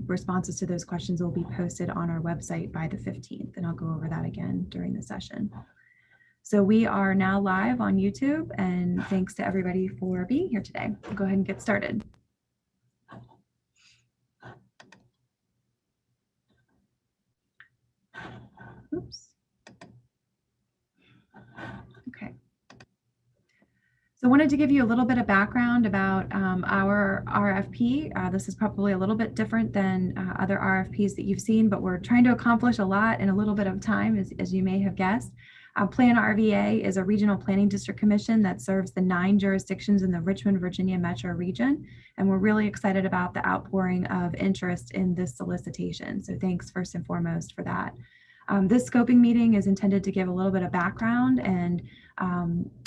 responses to those questions will be posted on our website by the 15th, and I'll go over that again during the session. So we are now live on YouTube, and thanks to everybody for being here today. I'll go ahead and get started. Oops. Okay. So I wanted to give you a little bit of background about our RFP. This is probably a little bit different than other RFPs that you've seen, but we're trying to accomplish a lot in a little bit of time, as you may have guessed. PlanRVA is a regional planning district commission that serves the 9 jurisdictions in the Richmond, Virginia metro region. And we're really excited about the outpouring of interest in this solicitation. So thanks first and foremost for that. This scoping meeting is intended to give a little bit of background and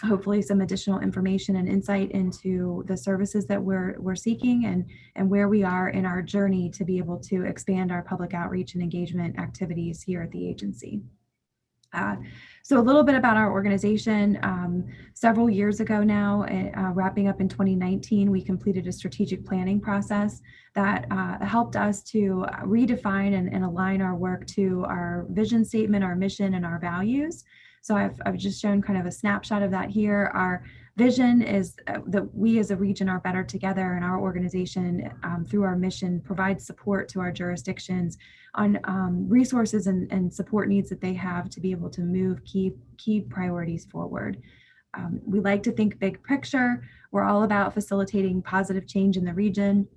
hopefully some additional information and insight into the services that we're seeking and where we are in our journey to be able to expand our public outreach and engagement activities here at the agency. So a little bit about our organization. Several years ago now, wrapping up in 2019, we completed a strategic planning process that helped us to redefine and align our work to our vision statement, our mission, and our values. So I've just shown kind of a snapshot of that here. Our vision is that we as a region are better together, and our organization, through our mission, provides support to our jurisdictions on resources and support needs that they have to be able to move key priorities forward. We like to think big picture. We're all about facilitating positive change in the region,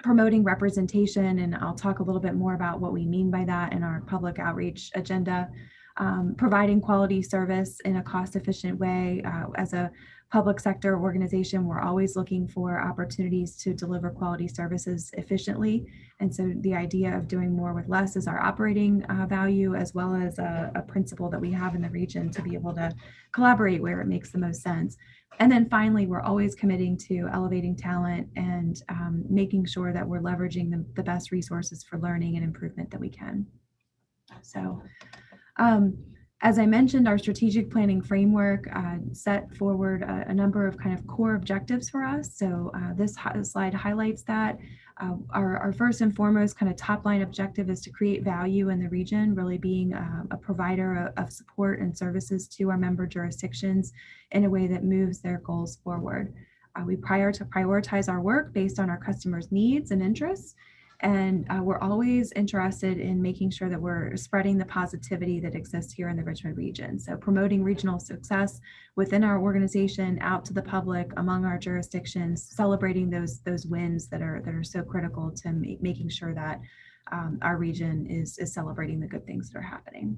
promoting representation, and I'll talk a little bit more about what we mean by that in our public outreach agenda. Providing quality service in a cost-efficient way. As a public sector organization, we're always looking for opportunities to deliver quality services efficiently. And so the idea of doing more with less is our operating value, as well as a principle that we have in the region to be able to collaborate where it makes the most sense. And then finally, we're always committing to elevating talent and making sure that we're leveraging the best resources for learning and improvement that we can. So, as I mentioned, our strategic planning framework set forward a number of kind of core objectives for us. So this slide highlights that. Our first and foremost kind of top line objective is to create value in the region, really being a provider of support and services to our member jurisdictions in a way that moves their goals forward. We prioritize our work based on our customers' needs and interests. And we're always interested in making sure that we're spreading the positivity that exists here in the Richmond region. So promoting regional success within our organization, out to the public, among our jurisdictions, celebrating those wins that are so critical to making sure that our region is celebrating the good things that are happening.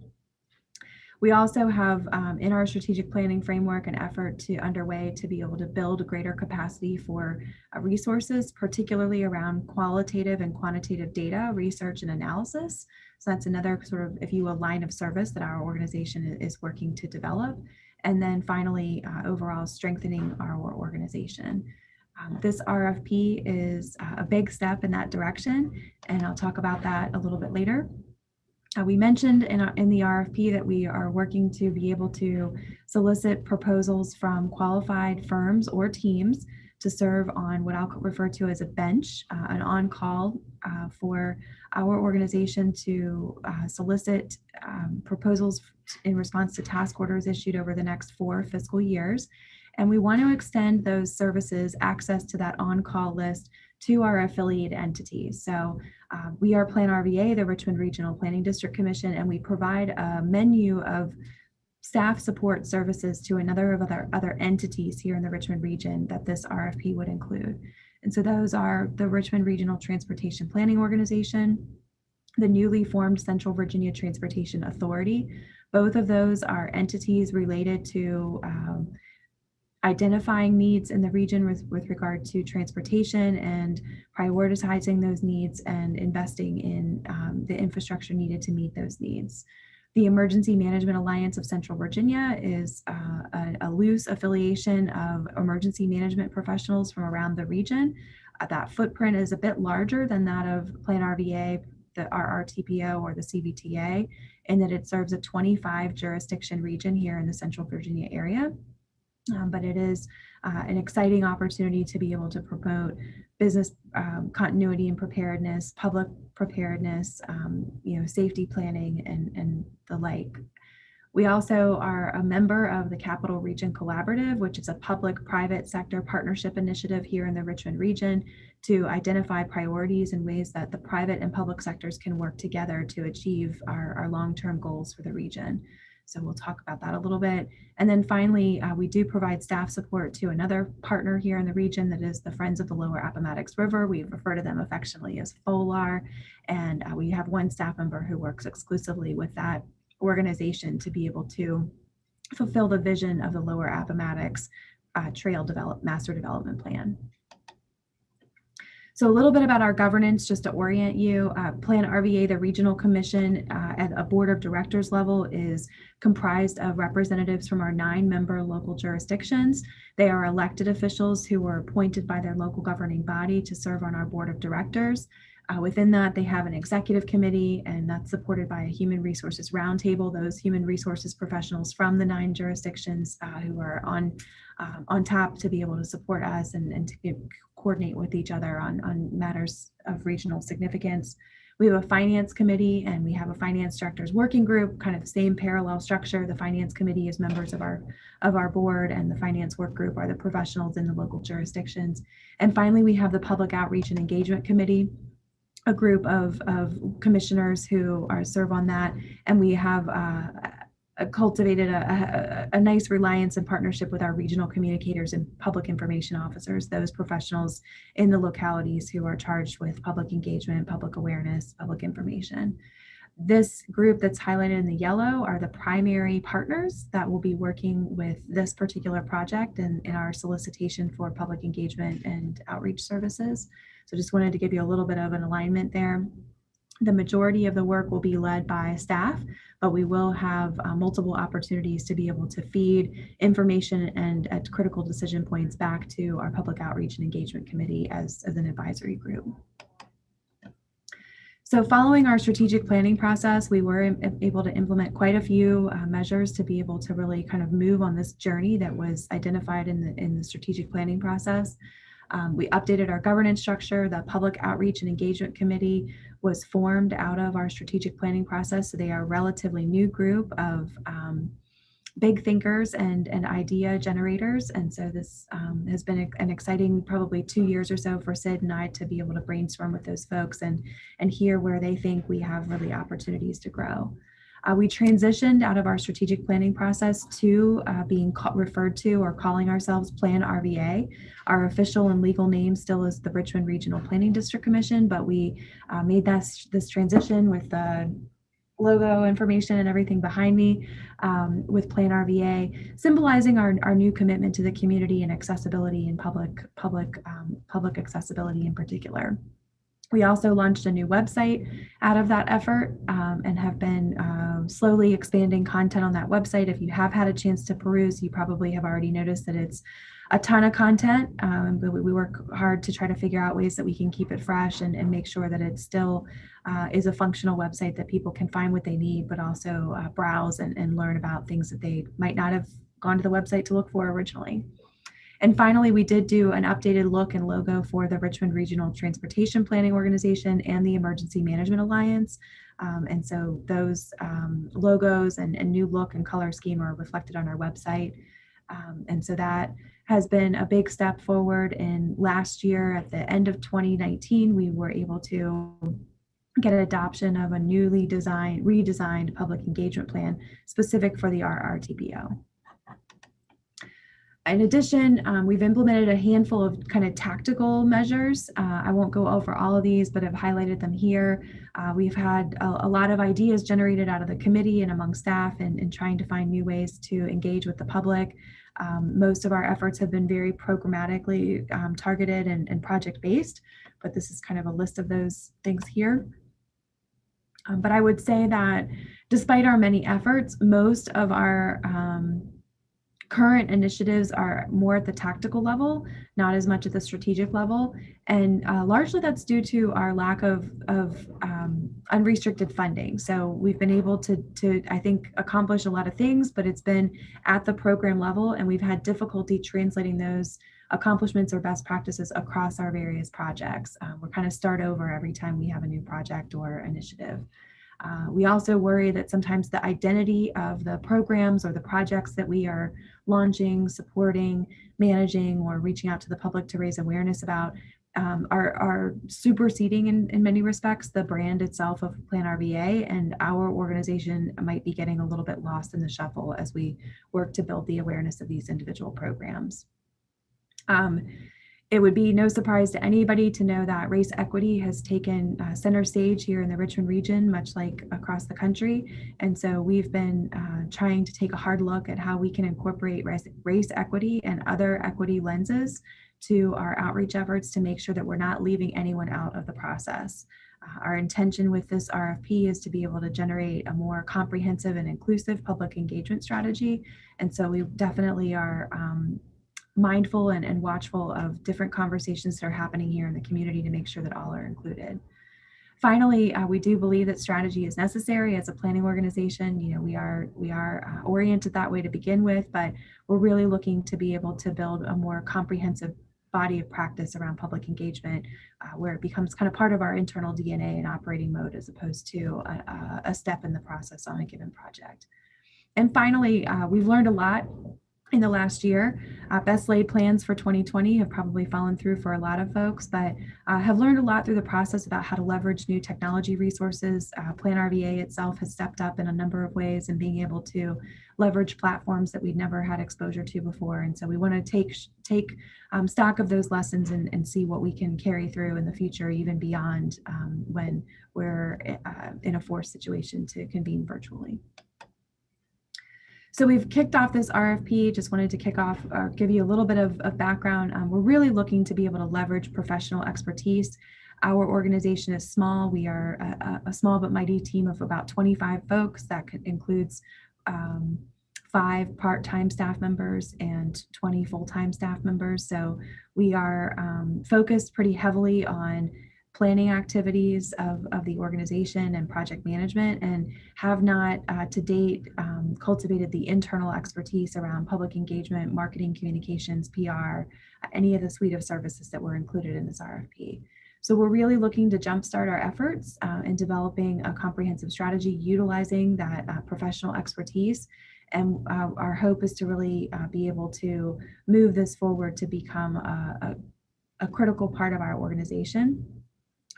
We also have in our strategic planning framework an effort underway to be able to build greater capacity for resources, particularly around qualitative and quantitative data, research and analysis. So that's another sort of, if you will, line of service that our organization is working to develop. And then finally, overall strengthening our organization. This RFP is a big step in that direction, and I'll talk about that a little bit later. We mentioned in the RFP that we are working to be able to solicit proposals from qualified firms or teams to serve on what I'll refer to as a bench, an on-call for our organization to solicit proposals in response to task orders issued over the next 4 fiscal years. And we want to extend those services, access to that on-call list, to our affiliate entities. So we are PlanRVA, the Richmond Regional Planning District Commission, and we provide a menu of staff support services to another of other entities here in the Richmond region that this RFP would include. And so those are the Richmond Regional Transportation Planning Organization, the newly formed Central Virginia Transportation Authority. Both of those are entities related to identifying needs in the region with regard to transportation and prioritizing those needs and investing in the infrastructure needed to meet those needs. The Emergency Management Alliance of Central Virginia is a loose affiliation of emergency management professionals from around the region. That footprint is a bit larger than that of PlanRVA, the RRTPO, or the CVTA, in that it serves a 25 jurisdiction region here in the Central Virginia area. But it is an exciting opportunity to be able to promote business continuity and preparedness, public preparedness, safety planning, and the like. We also are a member of the Capital Region Collaborative, which is a public-private sector partnership initiative here in the Richmond region to identify priorities and ways that the private and public sectors can work together to achieve our long-term goals for the region. So we'll talk about that a little bit. And then finally, we do provide staff support to another partner here in the region that is the Friends of the Lower Appomattox River. We refer to them affectionately as FOLAR. And we have one staff member who works exclusively with that organization to be able to fulfill the vision of the Lower Appomattox Trail Master Development Plan. So a little bit about our governance, just to orient you. PlanRVA, the Regional Commission at a Board of Directors level, is comprised of representatives from our 9-member local jurisdictions. They are elected officials who were appointed by their local governing body to serve on our Board of Directors. Within that, they have an executive committee, and that's supported by a human resources roundtable. Those human resources professionals from the 9 jurisdictions who are on top to be able to support us and to coordinate with each other on matters of regional significance. We have a finance committee, and we have a finance directors working group, kind of the same parallel structure. The finance committee is members of our board, and the finance work group are the professionals in the local jurisdictions. And finally, we have the public outreach and engagement committee, a group of commissioners who serve on that, and we have cultivated a nice reliance and partnership with our regional communicators and public information officers, those professionals in the localities who are charged with public engagement, public awareness, public information. This group that's highlighted in the yellow are the primary partners that will be working with this particular project and in our solicitation for public engagement and outreach services. So just wanted to give you a little bit of an alignment there. The majority of the work will be led by staff, but we will have multiple opportunities to be able to feed information and at critical decision points back to our public outreach and engagement committee as an advisory group. So following our strategic planning process, we were able to implement quite a few measures to be able to really kind of move on this journey that was identified in the strategic planning process. We updated our governance structure. The Public Outreach and Engagement Committee was formed out of our strategic planning process. So they are a relatively new group of big thinkers and idea generators. And so this has been an exciting probably 2 years or so for Sid and I to be able to brainstorm with those folks and hear where they think we have really opportunities to grow. We transitioned out of our strategic planning process to being referred to or calling ourselves PlanRVA. Our official and legal name still is the Richmond Regional Planning District Commission, but we made this transition with the logo information and everything behind me with PlanRVA, symbolizing our new commitment to the community and accessibility and public accessibility in particular. We also launched a new website out of that effort and have been slowly expanding content on that website. If you have had a chance to peruse, you probably have already noticed that it's a ton of content, but we work hard to try to figure out ways that we can keep it fresh and make sure that it still is a functional website that people can find what they need, but also browse and learn about things that they might not have gone to the website to look for originally. And finally, we did do an updated look and logo for the Richmond Regional Transportation Planning Organization and the Emergency Management Alliance. And so those logos and new look and color scheme are reflected on our website. And so that has been a big step forward. And last year, at the end of 2019, we were able to get an adoption of a newly redesigned public engagement plan specific for the RRTPO. In addition, we've implemented a handful of kind of tactical measures. I won't go over all of these, but I've highlighted them here. We've had a lot of ideas generated out of the committee and among staff in trying to find new ways to engage with the public. Most of our efforts have been very programmatically targeted and project-based, but this is kind of a list of those things here. But I would say that despite our many efforts, most of our Current initiatives are more at the tactical level, not as much at the strategic level. And largely that's due to our lack of unrestricted funding. So we've been able to, I think, accomplish a lot of things, but it's been at the program level, and we've had difficulty translating those accomplishments or best practices across our various projects. We're kind of start over every time we have a new project or initiative. We also worry that sometimes the identity of the programs or the projects that we are launching, supporting, managing, or reaching out to the public to raise awareness about are superseding in many respects the brand itself of PlanRVA, and our organization might be getting a little bit lost in the shuffle as we work to build the awareness of these individual programs. It would be no surprise to anybody to know that race equity has taken center stage here in the Richmond region, much like across the country. And so we've been trying to take a hard look at how we can incorporate race equity and other equity lenses to our outreach efforts to make sure that we're not leaving anyone out of the process. Our intention with this RFP is to be able to generate a more comprehensive and inclusive public engagement strategy. And so we definitely are mindful and watchful of different conversations that are happening here in the community to make sure that all are included. Finally, we do believe that strategy is necessary as a planning organization. You know, we are oriented that way to begin with, but we're really looking to be able to build a more comprehensive body of practice around public engagement, where it becomes kind of part of our internal DNA and operating mode as opposed to a step in the process on a given project. And finally, we've learned a lot in the last year. Best laid plans for 2020 have probably fallen through for a lot of folks, but have learned a lot through the process about how to leverage new technology resources. PlanRVA itself has stepped up in a number of ways and being able to leverage platforms that we'd never had exposure to before. And so we want to take stock of those lessons and see what we can carry through in the future, even beyond when we're in a forced situation to convene virtually. So we've kicked off this RFP, just wanted to kick off, give you a little bit of background. We're really looking to be able to leverage professional expertise. Our organization is small. We are a small but mighty team of about 25 folks. That includes 5 part-time staff members and 20 full-time staff members. So we are focused pretty heavily on planning activities of the organization and project management, and have not to date cultivated the internal expertise around public engagement, marketing, communications, PR, any of the suite of services that were included in this RFP. So we're really looking to jumpstart our efforts in developing a comprehensive strategy utilizing that professional expertise. And our hope is to really be able to move this forward to become a critical part of our organization.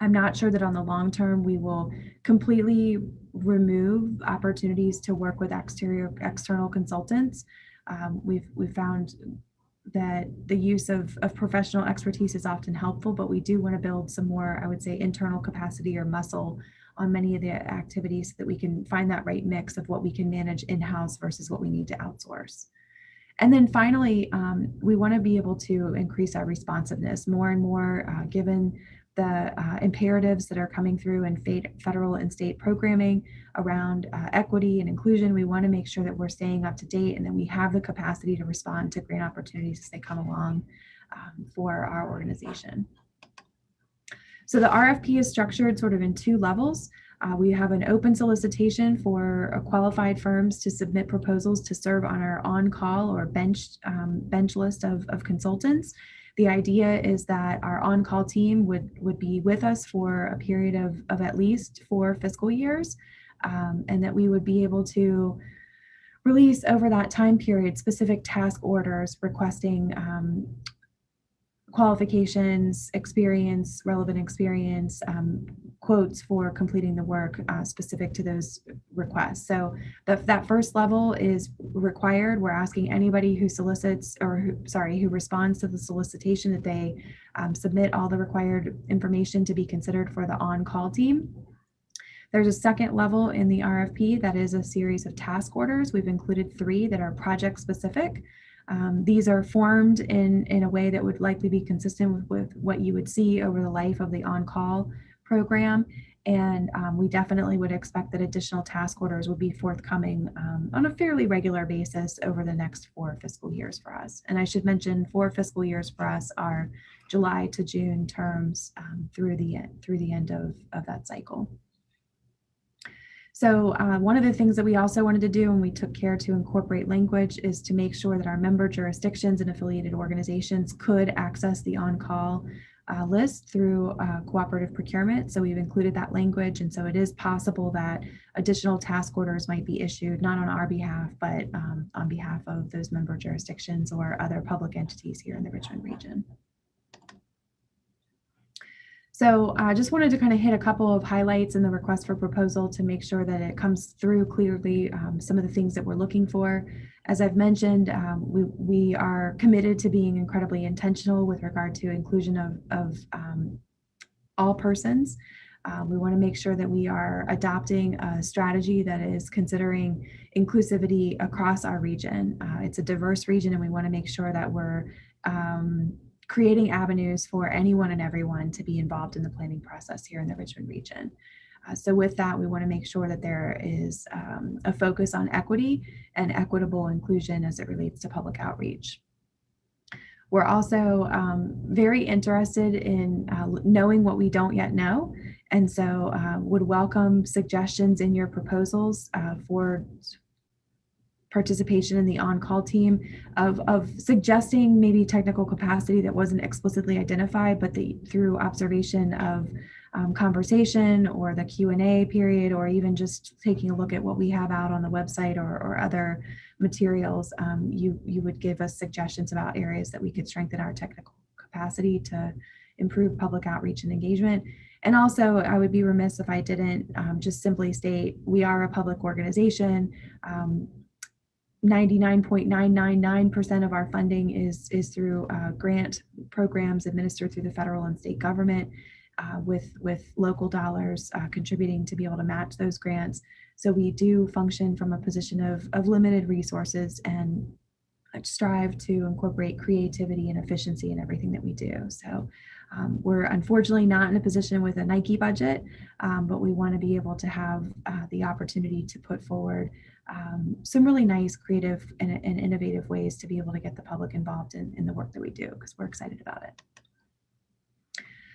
I'm not sure that on the long term we will completely remove opportunities to work with external consultants. We've found that the use of professional expertise is often helpful, but we do want to build some more, I would say, internal capacity or muscle on many of the activities so that we can find that right mix of what we can manage in-house versus what we need to outsource. And then finally, we want to be able to increase our responsiveness more and more, given the imperatives that are coming through in federal and state programming around equity and inclusion. We want to make sure that we're staying up to date and that we have the capacity to respond to grant opportunities as they come along for our organization. So the RFP is structured sort of in 2 levels. We have an open solicitation for qualified firms to submit proposals to serve on our on-call or bench list of consultants. The idea is that our on-call team would be with us for a period of at least 4 fiscal years, and that we would be able to release over that time period specific task orders requesting qualifications, experience, relevant experience, quotes for completing the work specific to those requests. So that first level is required. We're asking anybody who solicits who responds to the solicitation that they submit all the required information to be considered for the on-call team. There's a second level in the RFP that is a series of task orders. We've included 3 that are project specific. These are formed in a way that would likely be consistent with what you would see over the life of the on-call program. And we definitely would expect that additional task orders would be forthcoming on a fairly regular basis over the next 4 fiscal years for us. And I should mention 4 fiscal years for us are July to June terms through the end of that cycle. So one of the things that we also wanted to do, and we took care to incorporate language, is to make sure that our member jurisdictions and affiliated organizations could access the on-call list through cooperative procurement. So we've included that language. And so it is possible that additional task orders might be issued, not on our behalf, but on behalf of those member jurisdictions or other public entities here in the Richmond region. So I just wanted to kind of hit a couple of highlights in the request for proposal to make sure that it comes through clearly, some of the things that we're looking for. As I've mentioned, we are committed to being incredibly intentional with regard to inclusion of all persons. We want to make sure that we are adopting a strategy that is considering inclusivity across our region. It's a diverse region, and we want to make sure that we're creating avenues for anyone and everyone to be involved in the planning process here in the Richmond region. So with that, we want to make sure that there is a focus on equity and equitable inclusion as it relates to public outreach. We're also very interested in knowing what we don't yet know. And so would welcome suggestions in your proposals for participation in the on-call team of suggesting maybe technical capacity that wasn't explicitly identified, but through observation of conversation or the Q&A period, or even just taking a look at what we have out on the website or other materials, you would give us suggestions about areas that we could strengthen our technical capacity to improve public outreach and engagement. And also, I would be remiss if I didn't just simply state we are a public organization. 99.999% of our funding is through grant programs administered through the federal and state government, with local dollars contributing to be able to match those grants. So we do function from a position of limited resources and strive to incorporate creativity and efficiency in everything that we do. So we're unfortunately not in a position with a Nike budget, but we want to be able to have the opportunity to put forward some really nice, creative, and innovative ways to be able to get the public involved in the work that we do, because we're excited about it.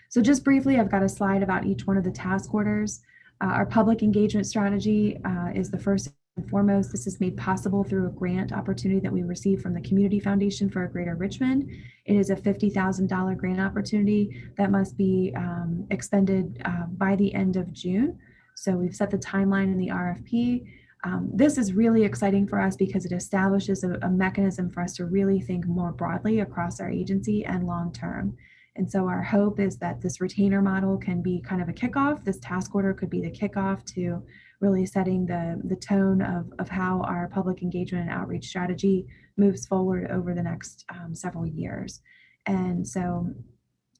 So just briefly, I've got a slide about each one of the task orders. Our public engagement strategy is the first and foremost. This is made possible through a grant opportunity that we received from the Community Foundation for Greater Richmond. It is a $50,000 grant opportunity that must be expended by the end of June. So we've set the timeline in the RFP. This is really exciting for us because it establishes a mechanism for us to really think more broadly across our agency and long term. And so our hope is that this retainer model can be kind of a kickoff. This task order could be the kickoff to really setting the tone of how our public engagement and outreach strategy moves forward over the next several years. And so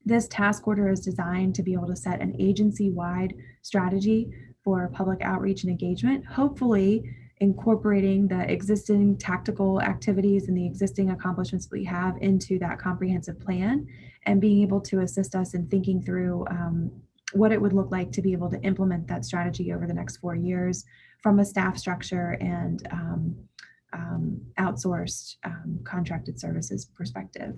this task order is designed to be able to set an agency-wide strategy for public outreach and engagement, hopefully incorporating the existing tactical activities and the existing accomplishments we have into that comprehensive plan, and being able to assist us in thinking through what it would look like to be able to implement that strategy over the next 4 years from a staff structure and outsourced contracted services perspective.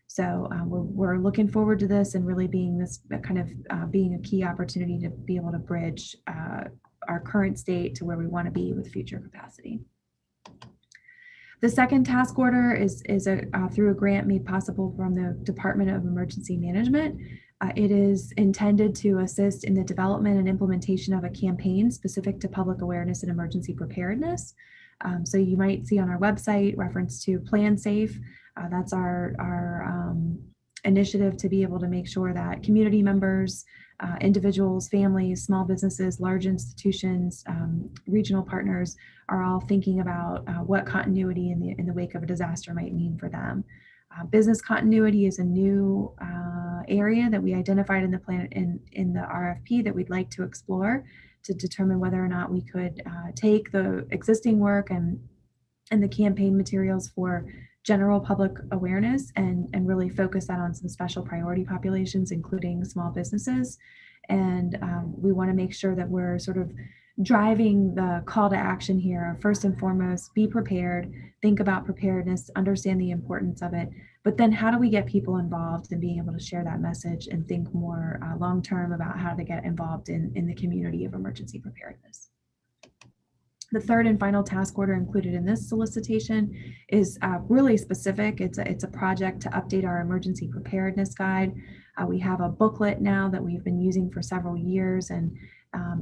So we're looking forward to this and really being this kind of being a key opportunity to be able to bridge our current state to where we want to be with future capacity. The second task order is through a grant made possible from the Department of Emergency Management. It is intended to assist in the development and implementation of a campaign specific to public awareness and emergency preparedness. So you might see on our website reference to Plan Safe. That's our initiative to be able to make sure that community members, individuals, families, small businesses, large institutions, regional partners are all thinking about what continuity in the wake of a disaster might mean for them. Business continuity is a new area that we identified in the plan in the RFP that we'd like to explore to determine whether or not we could take the existing work and the campaign materials for general public awareness and really focus that on some special priority populations, including small businesses, And we want to make sure that we're sort of driving the call to action here. First and foremost, be prepared, think about preparedness, understand the importance of it. But then how do we get people involved in being able to share that message and think more long-term about how to get involved in the community of emergency preparedness? The third and final task order included in this solicitation is really specific. It's a project to update our emergency preparedness guide. We have a booklet now that we've been using for several years and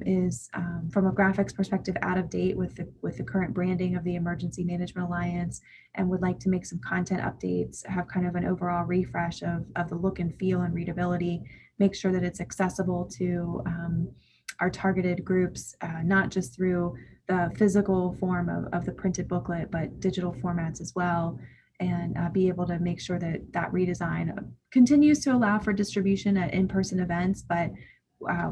is from a graphics perspective out of date with the current branding of the Emergency Management Alliance, and would like to make some content updates, have kind of an overall refresh of the look and feel and readability, make sure that it's accessible to our targeted groups, not just through the physical form of the printed booklet, but digital formats as well, and be able to make sure that that redesign continues to allow for distribution at in-person events, but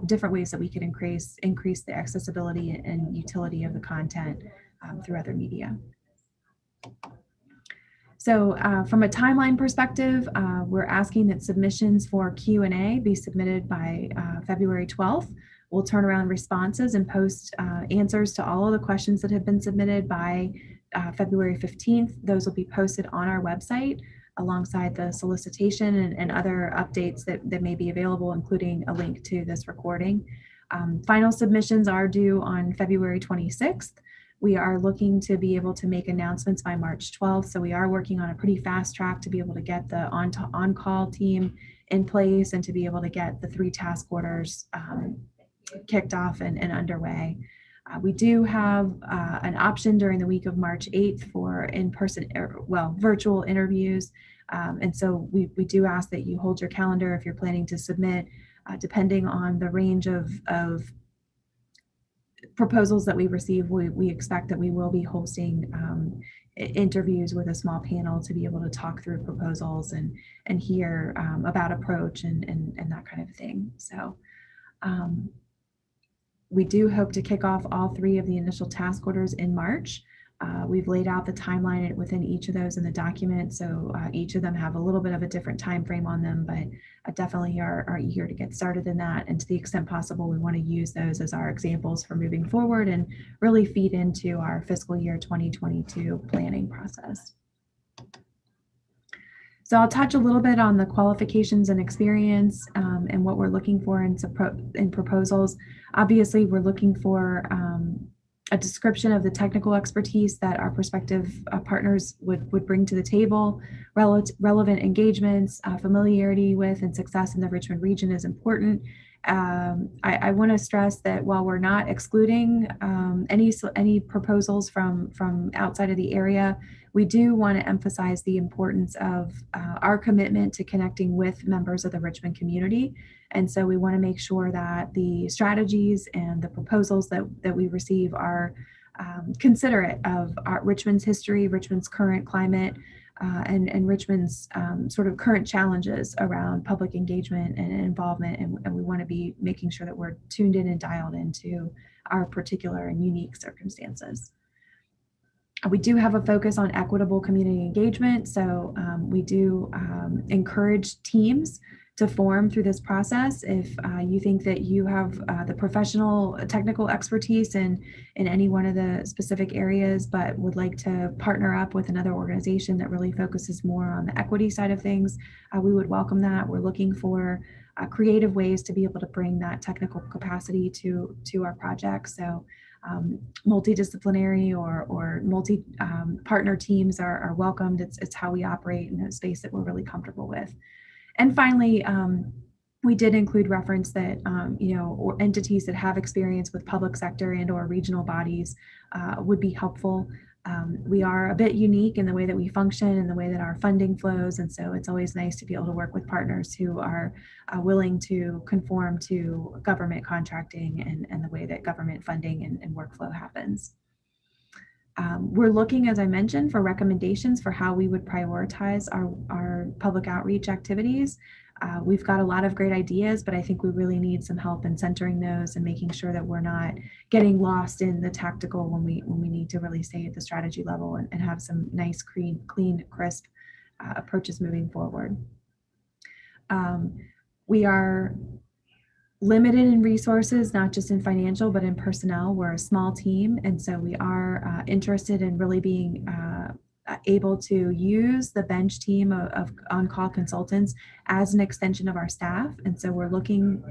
different ways that we could increase the accessibility and utility of the content through other media. So from a timeline perspective, we're asking that submissions for Q&A be submitted by February 12th. We'll turn around responses and post answers to all of the questions that have been submitted by February 15th. Those will be posted on our website alongside the solicitation and other updates that may be available, including a link to this recording. Final submissions are due on February 26th. We are looking to be able to make announcements by March 12th. So we are working on a pretty fast track to be able to get the on-call team in place and to be able to get the 3 task orders kicked off and underway. We do have an option during the week of March 8th for in-person, virtual interviews. And so we do ask that you hold your calendar if you're planning to submit, depending on the range of proposals that we receive. We expect that we will be hosting interviews with a small panel to be able to talk through proposals and hear about approach and that kind of thing. So we do hope to kick off all 3 of the initial task orders in March. We've laid out the timeline within each of those in the document, so each of them have a little bit of a different time frame on them, but definitely are eager to get started in that. And to the extent possible, we want to use those as our examples for moving forward and really feed into our fiscal year 2022 planning process. So I'll touch a little bit on the qualifications and experience and what we're looking for in proposals. Obviously, we're looking for a description of the technical expertise that our prospective partners would bring to the table. Relevant engagements, familiarity with and success in the Richmond region is important. I want to stress that while we're not excluding any proposals from outside of the area, we do want to emphasize the importance of our commitment to connecting with members of the Richmond community. And so we want to make sure that the strategies and the proposals that we receive are considerate of Richmond's history, Richmond's current climate, and Richmond's sort of current challenges around public engagement and involvement. And we want to be making sure that we're tuned in and dialed into our particular and unique circumstances. We do have a focus on equitable community engagement. So we do encourage teams to form through this process. If you think that you have the professional technical expertise in any one of the specific areas, but would like to partner up with another organization that really focuses more on the equity side of things, we would welcome that. We're looking for creative ways to be able to bring that technical capacity to our projects. So multidisciplinary or multi-partner teams are welcomed. It's how we operate in a space that we're really comfortable with. And finally, we did include reference that or entities that have experience with public sector and or regional bodies would be helpful. We are a bit unique in the way that we function and the way that our funding flows. And so it's always nice to be able to work with partners who are willing to conform to government contracting and the way that government funding and workflow happens. We're looking, as I mentioned, for recommendations for how we would prioritize our public outreach activities. We've got a lot of great ideas, but I think we really need some help in centering those and making sure that we're not getting lost in the tactical when we need to really stay at the strategy level and have some nice, clean, crisp approaches moving forward. We are limited in resources, not just in financial, but in personnel. We're a small team, and so we are interested in really being able to use the bench team of on-call consultants as an extension of our staff. And so we're looking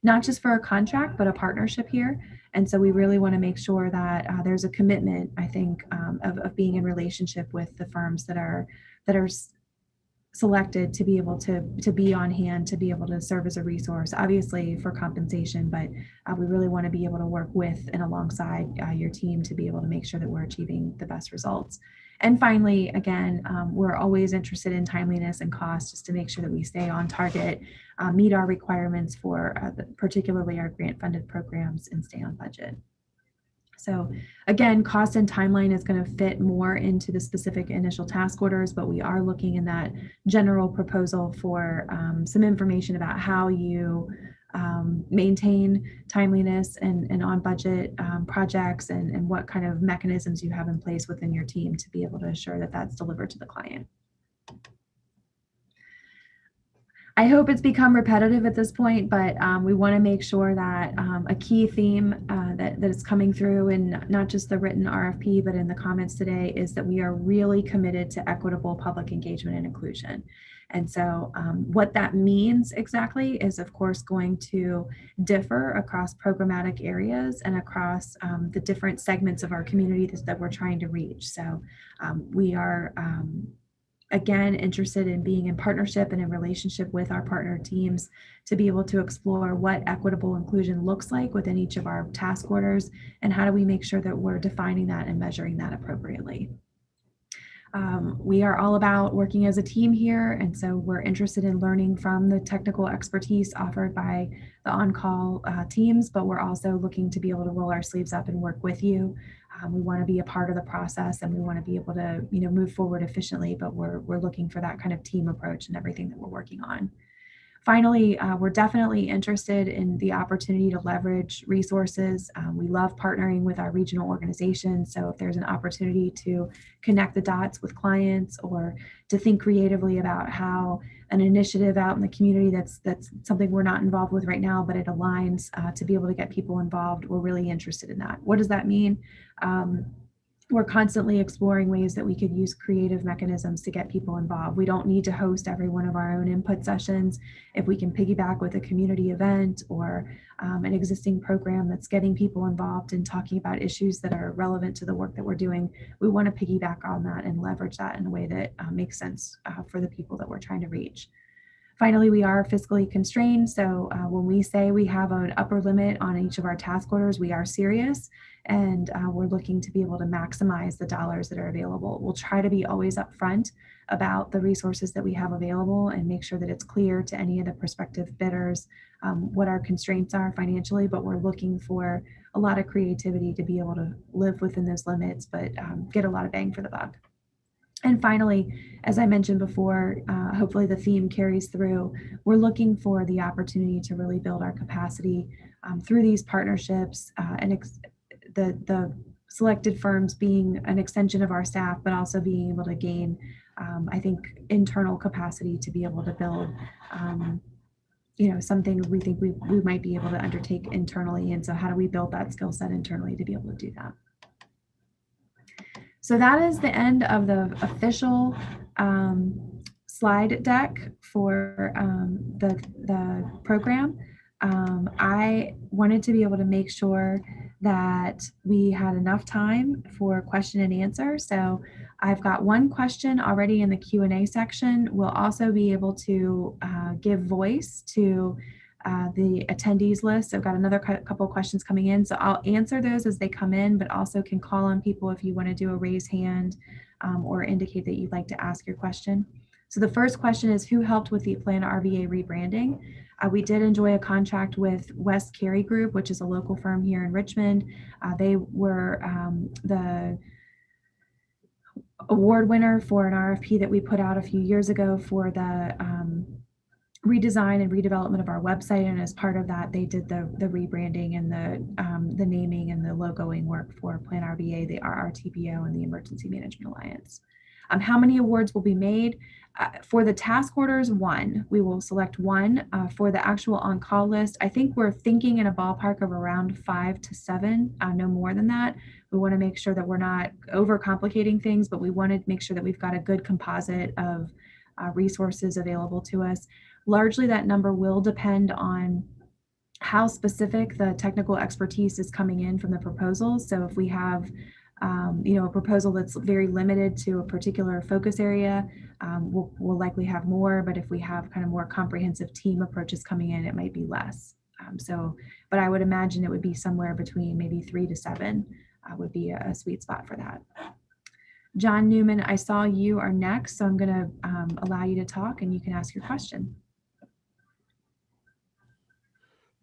not just for a contract, but a partnership here. And so we really want to make sure that there's a commitment, I think, of being in relationship with the firms that are selected to be able to be on hand, to be able to serve as a resource, obviously for compensation, but we really want to be able to work with and alongside your team to be able to make sure that we're achieving the best results. And finally, again, we're always interested in timeliness and cost, just to make sure that we stay on target, meet our requirements for particularly our grant funded programs, and stay on budget. So again, cost and timeline is going to fit more into the specific initial task orders, but we are looking in that general proposal for some information about how you maintain timeliness and on budget projects, and what kind of mechanisms you have in place within your team to be able to assure that that's delivered to the client. I hope it's become repetitive at this point, but we want to make sure that a key theme that is coming through in not just the written RFP, but in the comments today, is that we are really committed to equitable public engagement and inclusion. And so what that means exactly is, of course, going to differ across programmatic areas and across the different segments of our community that we're trying to reach. So we are again, interested in being in partnership and in relationship with our partner teams to be able to explore what equitable inclusion looks like within each of our task orders, and how do we make sure that we're defining that and measuring that appropriately. We are all about working as a team here, and so we're interested in learning from the technical expertise offered by the on-call teams, but we're also looking to be able to roll our sleeves up and work with you. We want to be a part of the process, and we want to be able to, move forward efficiently, but we're looking for that kind of team approach in everything that we're working on. Finally, we're definitely interested in the opportunity to leverage resources. We love partnering with our regional organizations. So if there's an opportunity to connect the dots with clients, or to think creatively about how an initiative out in the community that's something we're not involved with right now, but it aligns to be able to get people involved, we're really interested in that. What does that mean? We're constantly exploring ways that we could use creative mechanisms to get people involved. We don't need to host every one of our own input sessions. If we can piggyback with a community event or an existing program that's getting people involved and talking about issues that are relevant to the work that we're doing, we want to piggyback on that and leverage that in a way that makes sense for the people that we're trying to reach. Finally, we are fiscally constrained. So when we say we have an upper limit on each of our task orders, we are serious, and we're looking to be able to maximize the dollars that are available. We'll try to be always upfront about the resources that we have available, and make sure that it's clear to any of the prospective bidders what our constraints are financially, but we're looking for a lot of creativity to be able to live within those limits, but get a lot of bang for the buck. And finally, as I mentioned before, hopefully the theme carries through. We're looking for the opportunity to really build our capacity through these partnerships, and the selected firms being an extension of our staff, but also being able to gain, I think, internal capacity to be able to build, something we think we might be able to undertake internally. And so how do we build that skill set internally to be able to do that? So that is the end of the official slide deck for the program. I wanted to be able to make sure that we had enough time for question and answer. So I've got one question already in the Q&A section. We'll also be able to give voice to the attendees list. I've got another couple of questions coming in, so I'll answer those as they come in, but also can call on people if you want to do a raise hand or indicate that you'd like to ask your question. So the first question is, who helped with the PlanRVA rebranding? We did enjoy a contract with West Carey Group, which is a local firm here in Richmond. They were the award winner for an RFP that we put out a few years ago for the redesign and redevelopment of our website, and as part of that, they did the rebranding and the naming and the logoing work for PlanRVA, the RRTBO, and the Emergency Management Alliance. How many awards will be made? For the task orders, one. We will select one. For the actual on-call list, I think we're thinking in a ballpark of around 5 to 7, no more than that. We want to make sure that we're not overcomplicating things, but we want to make sure that we've got a good composite of resources available to us. Largely, that number will depend on how specific the technical expertise is coming in from the proposals. So if we have a proposal that's very limited to a particular focus area, we'll likely have more, but if we have kind of more comprehensive team approaches coming in, it might be less. But I would imagine it would be somewhere between maybe 3 to 7 would be a sweet spot for that. John Newman, I saw you are next, so I'm going to allow you to talk and you can ask your question.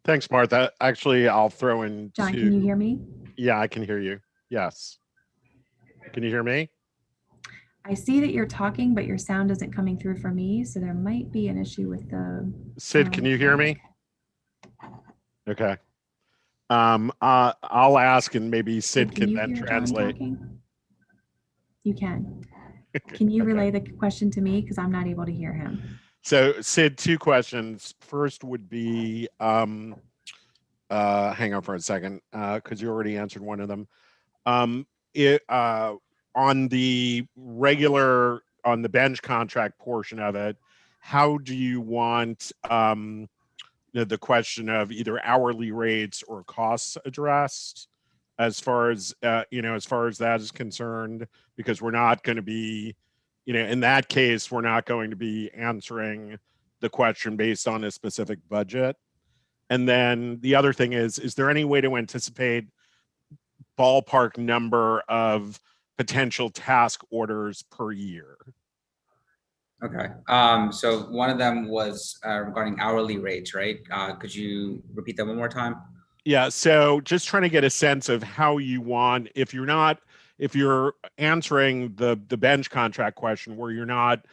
Thanks, Martha. Actually, I'll throw in John, can you hear me? Yeah, I can hear you. Yes. Can you hear me? I see that you're talking, but your sound isn't coming through for me, so there might be an issue with the Sid, can you hear me? Okay. I'll ask and maybe Sid can then translate. You can. Can you relay the question to me? Because I'm not able to hear him. So Sid, 2 questions. First would be, hang on for a second, because you already answered one of them. On the bench contract portion of it, how do you want the question of either hourly rates or costs addressed as far as that is concerned? Because we're not going to be, in that case, we're not going to be answering the question based on a specific budget. And then the other thing is there any way to anticipate ballpark number of potential task orders per year? Okay. So one of them was regarding hourly rates, right? Could you repeat that one more time? Yeah. So just trying to get a sense of how you want, if you're answering the bench contract question where you're not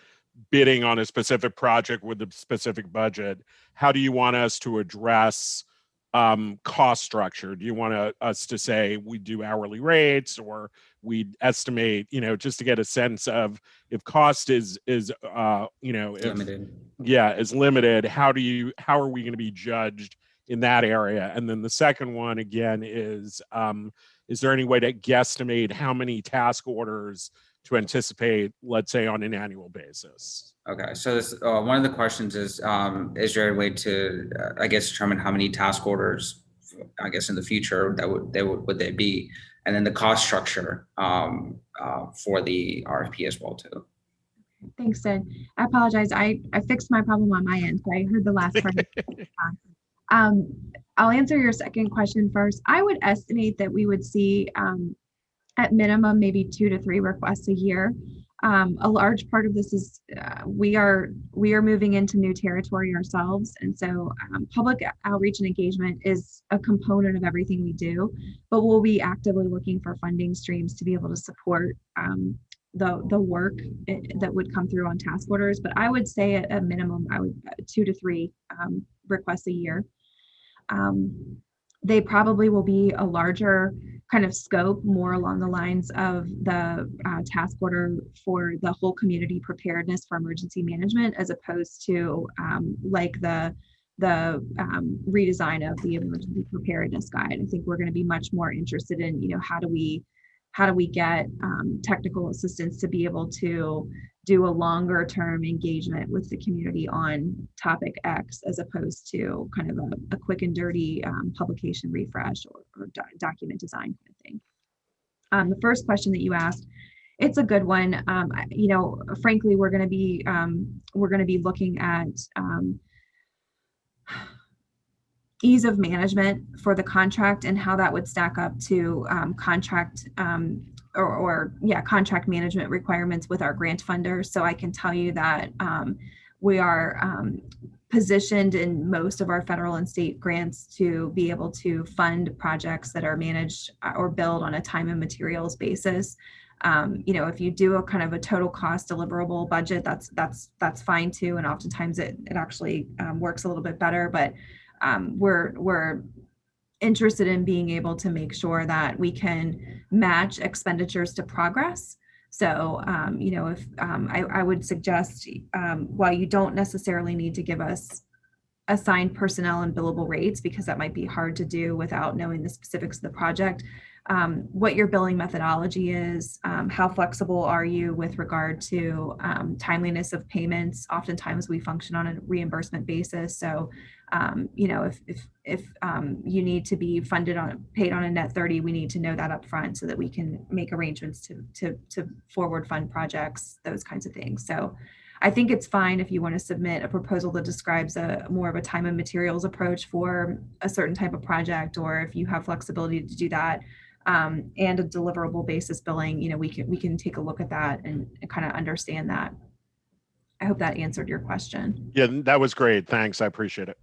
bidding on a specific project with a specific budget, how do you want us to address cost structure? Do you want us to say we do hourly rates, or we estimate, just to get a sense of if cost is limited? Is limited, how are we going to be judged in that area? And then the second one again is there any way to guesstimate how many task orders to anticipate, let's say, on an annual basis? Okay, so this, one of the questions is there a way to, determine how many task orders, in the future would they be, and then the cost structure for the RFP as well too. Thanks, Sid. I apologize. I fixed my problem on my end, so I heard the last part. I'll answer your second question first. I would estimate that we would see at minimum maybe 2 to 3 requests a year. A large part of this is we are moving into new territory ourselves, and so public outreach and engagement is a component of everything we do, but we'll be actively looking for funding streams to be able to support the work that would come through on task orders. But I would say at a minimum, I would 2 to 3 requests a year. They probably will be a larger kind of scope, more along the lines of the task order for the whole community preparedness for emergency management, as opposed to like the redesign of the emergency preparedness guide. I think we're going to be much more interested in, how do we get technical assistance to be able to do a longer term engagement with the community on topic X, as opposed to kind of a quick and dirty publication refresh or document design kind of thing. The first question that you asked, it's a good one. Frankly, we're going to be looking at ease of management for the contract and how that would stack up to contract management requirements with our grant funders. So I can tell you that we are positioned in most of our federal and state grants to be able to fund projects that are managed or billed on a time and materials basis. If you do a kind of a total cost deliverable budget, that's fine too, and oftentimes it actually works a little bit better. But we're interested in being able to make sure that we can match expenditures to progress. So, if I would suggest, while you don't necessarily need to give us assigned personnel and billable rates, because that might be hard to do without knowing the specifics of the project, what your billing methodology is, how flexible are you with regard to timeliness of payments. Oftentimes we function on a reimbursement basis. So, if you need to be paid on a net 30, we need to know that up front so that we can make arrangements to forward fund projects, those kinds of things. So I think it's fine if you want to submit a proposal that describes more of a time and materials approach for a certain type of project, or if you have flexibility to do that, and a deliverable basis billing, we can take a look at that and kind of understand that. I hope that answered your question. Yeah, that was great. Thanks. I appreciate it.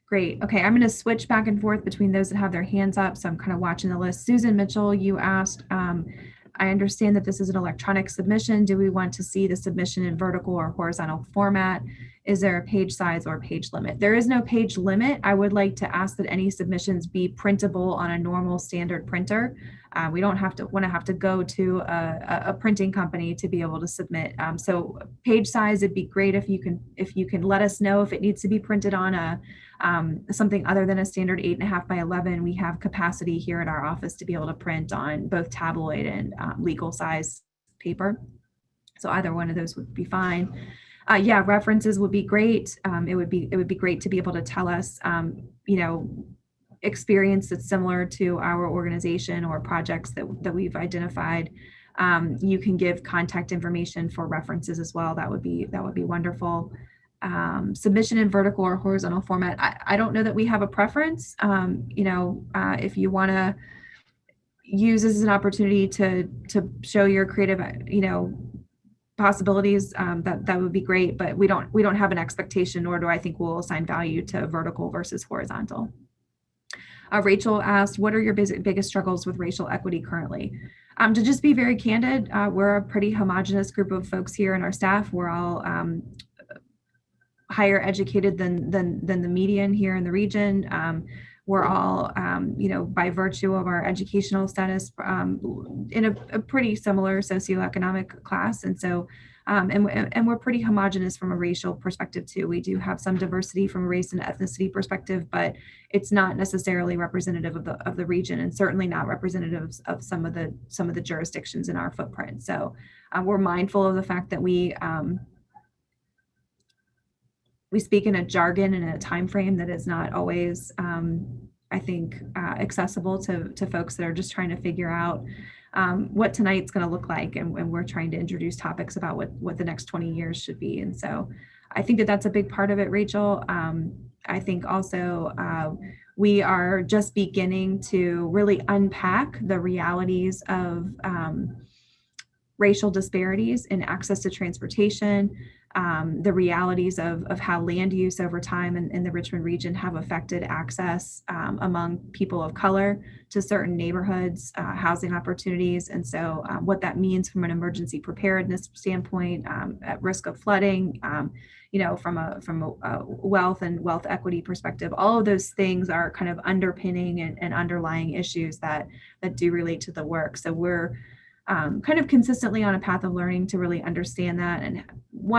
Great. Okay, I'm going to switch back and forth between those that have their hands up. So I'm kind of watching the list. Susan Mitchell, you asked, I understand that this is an electronic submission. Do we want to see the submission in vertical or horizontal format? Is there a page size or page limit? There is no page limit. I would like to ask that any submissions be printable on a normal standard printer. We don't have to go to a printing company to be able to submit. So page size, it'd be great if you can let us know if it needs to be printed on something other than a standard 8.5 by 11. We have capacity here at our office to be able to print on both tabloid and legal size paper. So either one of those would be fine. References would be great. It would be great to be able to tell us, experience that's similar to our organization or projects that we've identified. You can give contact information for references as well. That would be wonderful. Submission in vertical or horizontal format. I don't know that we have a preference. If you want to use this as an opportunity to show your creative, possibilities, that would be great. But we don't have an expectation, nor do I think we'll assign value to vertical versus horizontal. Rachel asked, what are your biggest struggles with racial equity currently? To just be very candid, we're a pretty homogenous group of folks here in our staff. We're all higher educated than the median here in the region. We're all, by virtue of our educational status, in a pretty similar socioeconomic class. And so, and we're pretty homogenous from a racial perspective too. We do have some diversity from a race and ethnicity perspective, but it's not necessarily representative of the region, and certainly not representative of some of the jurisdictions in our footprint. So we're mindful of the fact that we speak in a jargon and a time frame that is not always, I think, accessible to folks that are just trying to figure out what tonight's going to look like, and we're trying to introduce topics about what the next 20 years should be. And so I think that that's a big part of it, Rachel. I think also we are just beginning to really unpack the realities of racial disparities in access to transportation, the realities of how land use over time in the Richmond region have affected access among people of color to certain neighborhoods, housing opportunities. And so what that means from an emergency preparedness standpoint, at risk of flooding, from a wealth and wealth equity perspective, all of those things are kind of underpinning and underlying issues that do relate to the work. So we're kind of consistently on a path of learning to really understand that, and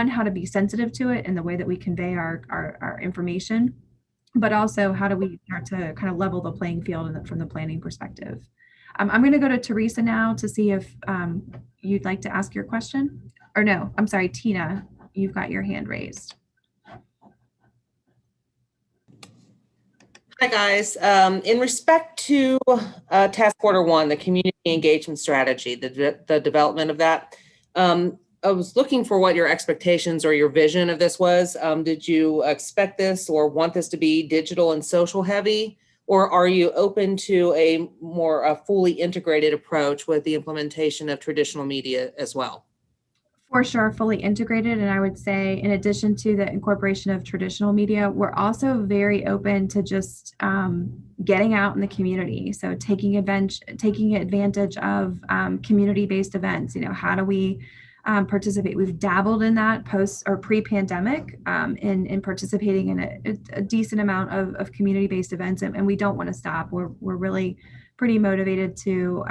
how to be sensitive to it in the way that we convey our information, but also how do we start to kind of level the playing field from the planning perspective. I'm going to go to Teresa now to see if you'd like to ask your question. Or no, I'm sorry, Tina, you've got your hand raised. Hi, guys. In respect to task order 1, the community engagement strategy, the development of that, I was looking for what your expectations or your vision of this was. Did you expect this or want this to be digital and social heavy, or are you open to a more fully integrated approach with the implementation of traditional media as well? For sure, fully integrated. And I would say, in addition to the incorporation of traditional media, we're also very open to just getting out in the community. So taking advantage of community-based events. How do we participate? We've dabbled in that post or pre-pandemic in participating in a decent amount of community-based events, and we don't want to stop. We're really pretty motivated to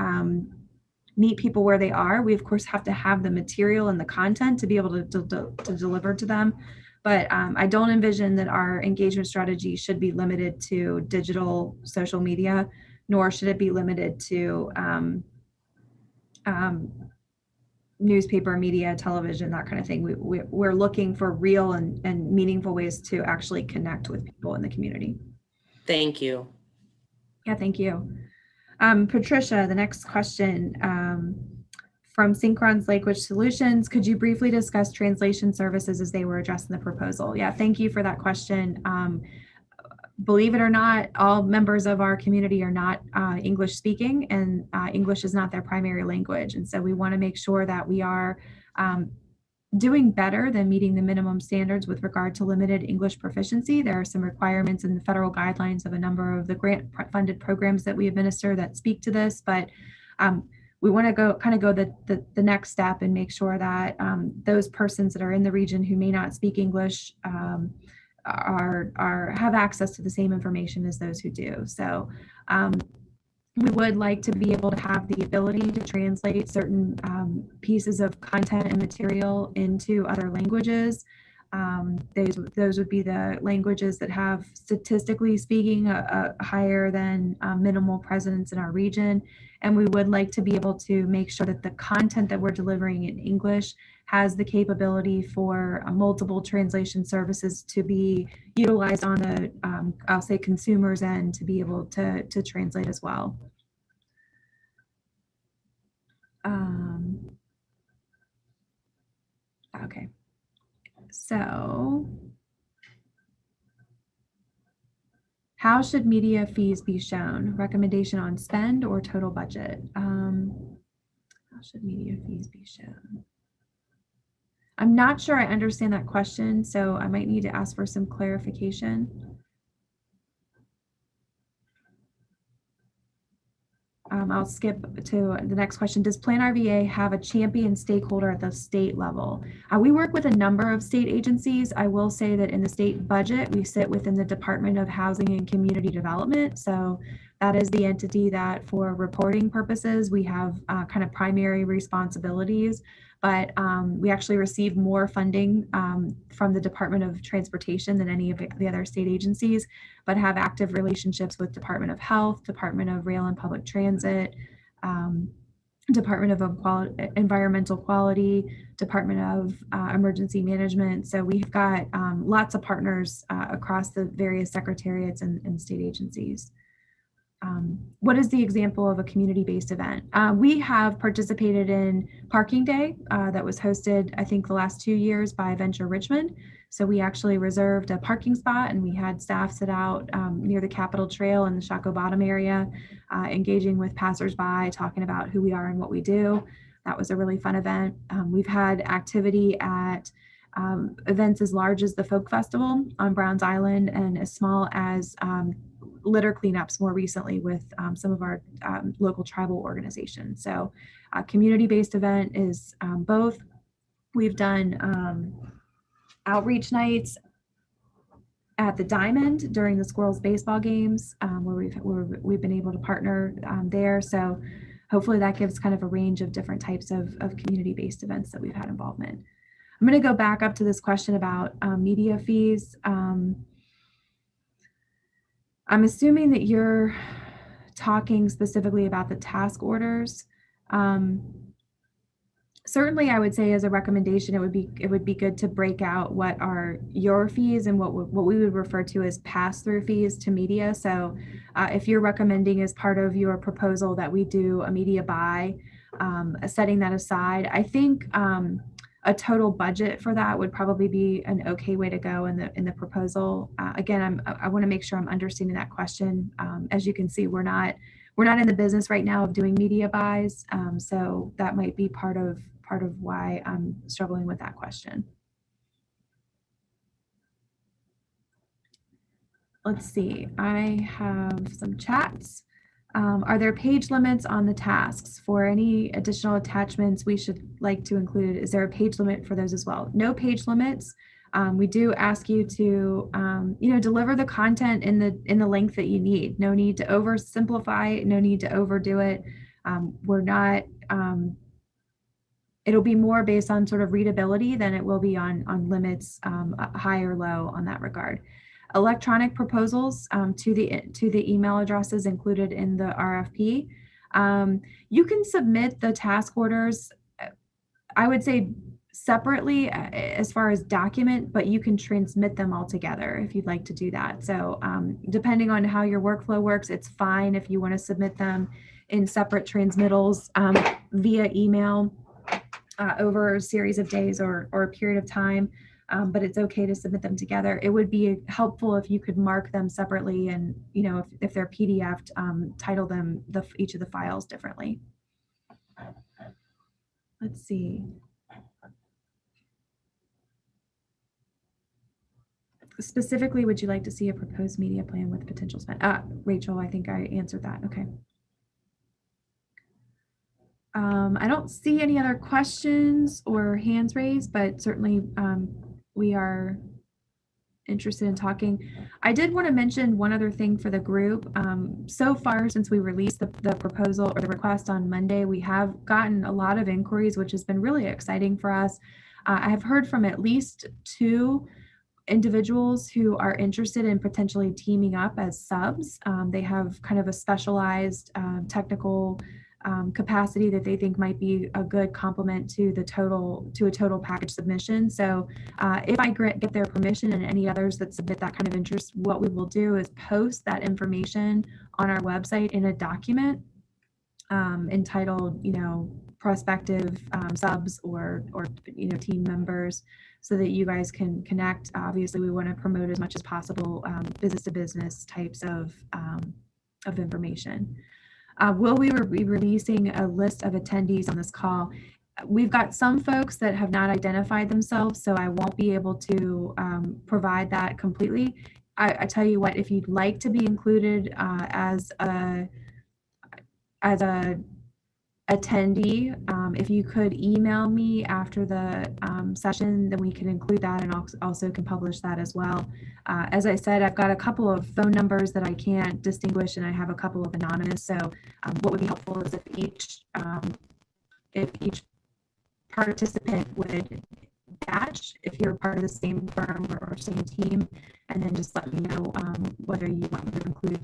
meet people where they are. We of course have to have the material and the content to be able to deliver to them. But I don't envision that our engagement strategy should be limited to digital social media, nor should it be limited to newspaper, media, television, that kind of thing. We're looking for real and meaningful ways to actually connect with people in the community. Thank you. Yeah, thank you. Patricia, the next question from Synchron's Language Solutions. Could you briefly discuss translation services as they were addressed in the proposal? Yeah, thank you for that question. Believe it or not, all members of our community are not English speaking, and English is not their primary language. And so we want to make sure that we are doing better than meeting the minimum standards with regard to limited English proficiency. There are some requirements in the federal guidelines of a number of the grant funded programs that we administer that speak to this, but we want to go the next step and make sure that those persons that are in the region who may not speak English have access to the same information as those who do. So we would like to be able to have the ability to translate certain pieces of content and material into other languages. Those would be the languages that have, statistically speaking, a higher than minimal presence in our region. And we would like to be able to make sure that the content that we're delivering in English has the capability for multiple translation services to be utilized on the, I'll say, consumers end, to be able to translate as well. Okay, so how should media fees be shown? Recommendation on spend or total budget? How should media fees be shown? I'm not sure I understand that question, so I might need to ask for some clarification. I'll skip to the next question. Does PlanRVA have a champion stakeholder at the state level? We work with a number of state agencies. I will say that in the state budget, we sit within the Department of Housing and Community Development. So that is the entity that, for reporting purposes, we have kind of primary responsibilities. But we actually receive more funding from the Department of Transportation than any of the other state agencies, but have active relationships with Department of Health, Department of Rail and Public Transit, Department of Environmental Quality, Department of Emergency Management. So we've got lots of partners across the various secretariats and state agencies. What is the example of a community-based event? We have participated in Parking Day that was hosted, I think, the last 2 years by Venture Richmond. So we actually reserved a parking spot and we had staff sit out near the Capitol Trail in the Shockoe Bottom area, engaging with passersby, talking about who we are and what we do. That was a really fun event. We've had activity at events as large as the Folk Festival on Browns Island and as small as litter cleanups more recently with some of our local tribal organizations. So a community-based event is both. We've done outreach nights at the Diamond during the Squirrels baseball games where we've been able to partner there. So hopefully that gives kind of a range of different types of community-based events that we've had involvement. I'm going to go back up to this question about media fees. I'm assuming that you're talking specifically about the task orders. Certainly, I would say as a recommendation, it would be good to break out what are your fees and what we would refer to as pass-through fees to media. So if you're recommending as part of your proposal that we do a media buy, setting that aside, I think a total budget for that would probably be an okay way to go in the proposal. Again, I want to make sure I'm understanding that question. As you can see, we're not in the business right now of doing media buys, so that might be part of why I'm struggling with that question. Let's see. I have some chats. Are there page limits on the tasks? For any additional attachments we should like to include, is there a page limit for those as well? No page limits. We do ask you to, deliver the content in the length that you need. No need to oversimplify it, no need to overdo it. We're not, it'll be more based on sort of readability than it will be on limits, high or low on that regard. Electronic proposals to the email addresses included in the RFP. You can submit the task orders, I would say separately as far as document, but you can transmit them all together if you'd like to do that. So depending on how your workflow works, it's fine if you want to submit them in separate transmittals via email over a series of days or a period of time. But it's okay to submit them together. It would be helpful if you could mark them separately, and if they're PDF'd, title them each of the files differently. Let's see. Specifically, would you like to see a proposed media plan with potential spend? Rachel, I think I answered that. Okay. I don't see any other questions or hands raised, but certainly we are interested in talking. I did want to mention one other thing for the group. So far, since we released the proposal or the request on Monday, we have gotten a lot of inquiries, which has been really exciting for us. I have heard from at least 2 individuals who are interested in potentially teaming up as subs. They have kind of a specialized technical capacity that they think might be a good complement to a total package submission. So if I get their permission and any others that submit that kind of interest, what we will do is post that information on our website in a document entitled, prospective subs or team members, so that you guys can connect. Obviously, we want to promote as much as possible business to business types of information. Will we be releasing a list of attendees on this call? We've got some folks that have not identified themselves, so I won't be able to provide that completely. I tell you what, if you'd like to be included as a attendee, if you could email me after the session, then we can include that, and also can publish that as well. As I said, I've got a couple of phone numbers that I can't distinguish, and I have a couple of anonymous. So what would be helpful is if each participant would batch if you're part of the same firm or same team, and then just let me know whether you want me to include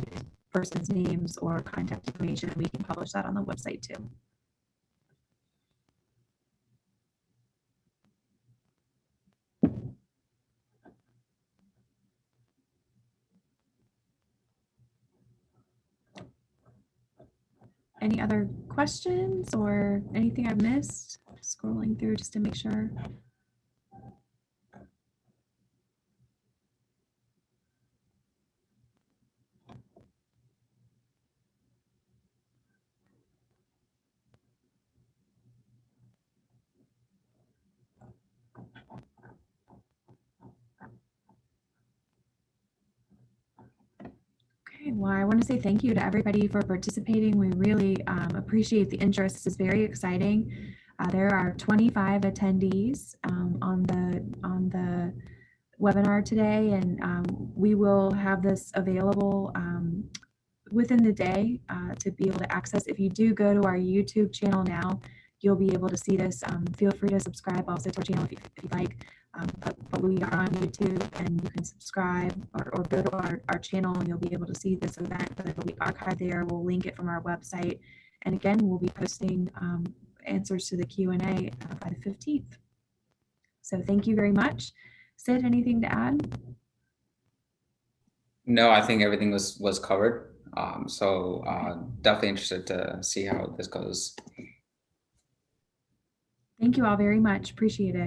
person's names or contact information. We can publish that on the website too. Any other questions or anything I've missed? Scrolling through just to make sure. Okay, well, I want to say thank you to everybody for participating. We really appreciate the interest. This is very exciting. There are 25 attendees on the webinar today, and we will have this available within the day to be able to access. If you do go to our YouTube channel now, you'll be able to see this. Feel free to subscribe also to our channel if you'd like. But we are on YouTube, and you can subscribe or go to our channel, and you'll be able to see this event. But it'll be archived there. We'll link it from our website. And again, we'll be posting answers to the Q&A by the 15th. So thank you very much. Sid, anything to add? No, I think everything was covered. So definitely interested to see how this goes. Thank you all very much. Appreciate it.